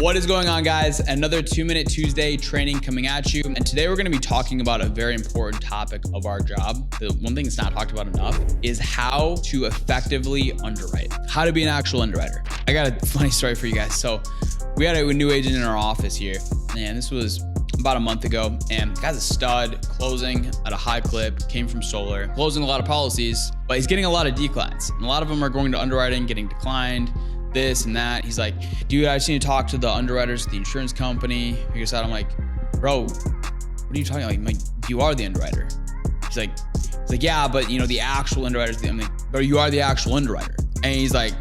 What is going on, guys? Another 2-Minute Tuesday training coming at you. And today we're going to be talking about a very important topic of our job. The one thing that's not talked about enough is how to effectively underwrite, how to be an actual underwriter. I got a funny story for you guys. So we had a new agent in our office here, and this was about a month ago, and the guy's a stud, closing at a high clip, came from solar, closing a lot of policies, but he's getting a lot of declines. And a lot of them are going to underwriting, getting declined, this and that. He's like, dude, I just need to talk to the underwriters at the insurance company. He goes out, I'm like, bro, what are you talking about? I'm like, you are the underwriter. He's like, yeah, but you know, the actual underwriters. I'm like, bro, you are the actual underwriter. And he's like,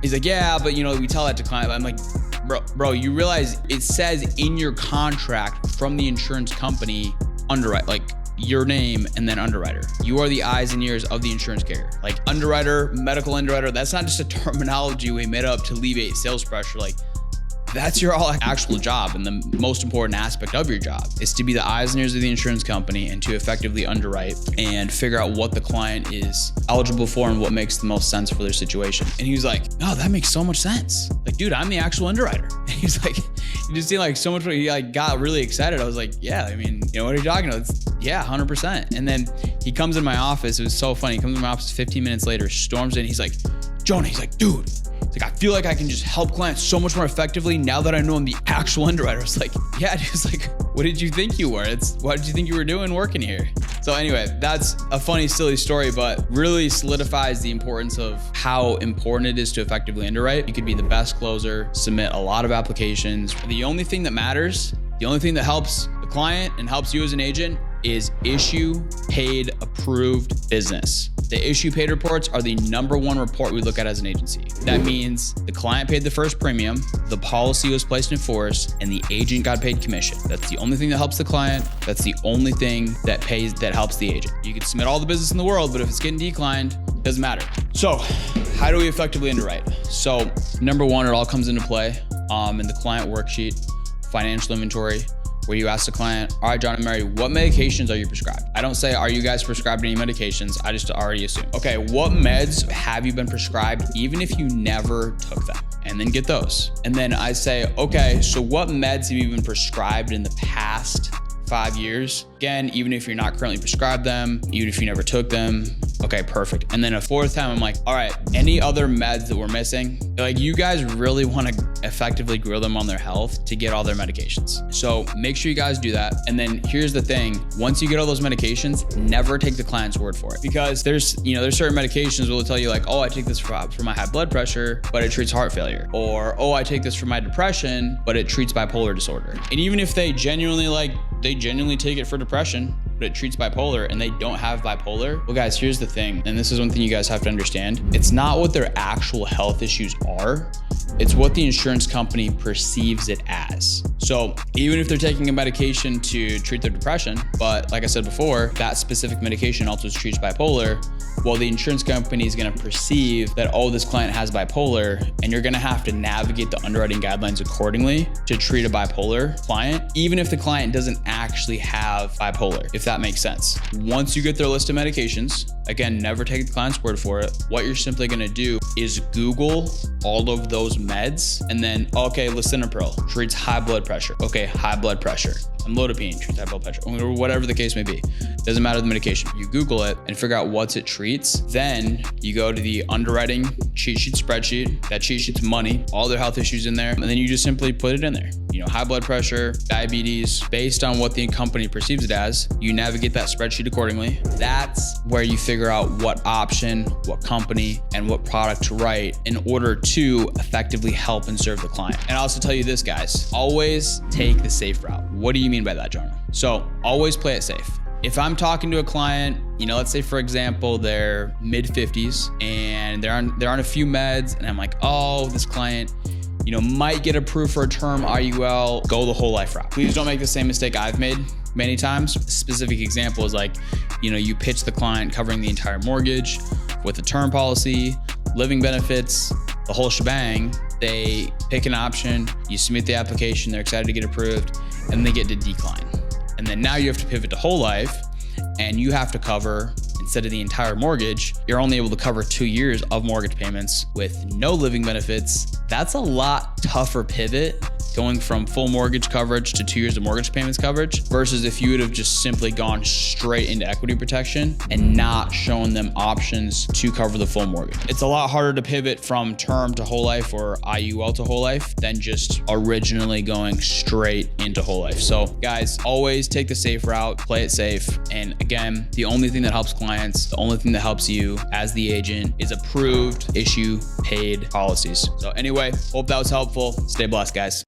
yeah, but you know, we tell that to client. I'm like, bro, you realize it says in your contract from the insurance company, underwrite, like your name and then underwriter. You are the eyes and ears of the insurance carrier. Like underwriter, medical underwriter, that's not just a terminology we made up to alleviate sales pressure. Like that's your actual job, and the most important aspect of your job is to be the eyes and ears of the insurance company and to effectively underwrite and figure out what the client is eligible for and what makes the most sense for their situation. And he was like, oh, that makes so much sense. Like, dude, I'm the actual underwriter. And he's like, you just see like so much, he like got really excited. I was like, yeah, I mean, you know, what are you talking about? Yeah, 100%. And then he comes in my office. It was so funny. He comes in my office 15 minutes later, storms in. He's like, Jonah, he's like, dude, like, I feel like I can just help clients so much more effectively now that I know I'm the actual underwriter. I was like, yeah, dude. It's like, what did you think you were? What did you think you were doing working here? So anyway, that's a funny, silly story, but really solidifies the importance of how important it is to effectively underwrite. You could be the best closer, submit a lot of applications. The only thing that matters, the only thing that helps the client and helps you as an agent is issue paid approved business. The issue paid reports are the #1 report we look at as an agency. That means the client paid the first premium, the policy was placed in force, and the agent got paid commission. That's the only thing that helps the client. That's the only thing that helps the agent. You can submit all the business in the world, but if it's getting declined, it doesn't matter. So how do we effectively underwrite? So #1, it all comes into play in the client worksheet, financial inventory, where you ask the client, all right, John and Mary, what medications are you prescribed? I don't say, are you guys prescribed any medications? I just already assume. Okay, what meds have you been prescribed even if you never took them? And then get those. And then I say, okay, so what meds have you been prescribed in the past 5 years? Again, even if you're not currently prescribed them, even if you never took them, okay, perfect. And then a fourth time, I'm like, all right, any other meds that we're missing? Like, you guys really want to effectively grill them on their health to get all their medications. So make sure you guys do that. And then here's the thing, once you get all those medications, never take the client's word for it. Because there's certain medications will tell you like, oh, I take this for my high blood pressure, but it treats heart failure. Or, oh, I take this for my depression, but it treats bipolar disorder. And even if they genuinely take it for depression, but it treats bipolar and they don't have bipolar. Well, guys, here's the thing. And this is one thing you guys have to understand. It's not what their actual health issues are. It's what the insurance company perceives it as. So even if they're taking a medication to treat their depression, but like I said before, that specific medication also treats bipolar, well, the insurance company is going to perceive that, oh, this client has bipolar, and you're going to have to navigate the underwriting guidelines accordingly to treat a bipolar client, even if the client doesn't actually have bipolar, if that makes sense. Once you get their list of medications, again, never take the client's word for it. What you're simply going to do is Google all of those meds and then, okay, lisinopril treats high blood pressure. Okay, high blood pressure. Amlodipine treats high blood pressure, or whatever the case may be. Doesn't matter the medication. You Google it and figure out what it treats. Then you go to the underwriting cheat sheet spreadsheet. That cheat sheet's money, all their health issues in there. And then you just simply put it in there. You know, high blood pressure, diabetes, based on what the company perceives it as, you navigate that spreadsheet accordingly. That's where you figure out what option, what company, and what product to write in order to effectively help and serve the client. And I'll also tell you this, guys, always take the safe route. What do you mean by that, Jonah? So always play it safe. If I'm talking to a client, let's say for example, they're mid 50s and they're on a few meds, and I'm like, oh, this client, might get approved for a term IUL, go the whole life route. Please don't make the same mistake I've made many times. A specific example is like, you pitch the client covering the entire mortgage with a term policy, living benefits, the whole shebang. They pick an option, you submit the application, they're excited to get approved, and they get to decline. And then now you have to pivot to whole life, and you have to cover instead of the entire mortgage, you're only able to cover 2 years of mortgage payments with no living benefits. That's a lot tougher pivot, going from full mortgage coverage to 2 years of mortgage payments coverage versus if you would have just simply gone straight into equity protection and not shown them options to cover the full mortgage. It's a lot harder to pivot from term to whole life or IUL to whole life than just originally going straight into whole life. So guys, always take the safe route, play it safe. And again, the only thing that helps clients, the only thing that helps you as the agent is approved, issue, paid policies. So anyway, hope that was helpful. Stay blessed, guys.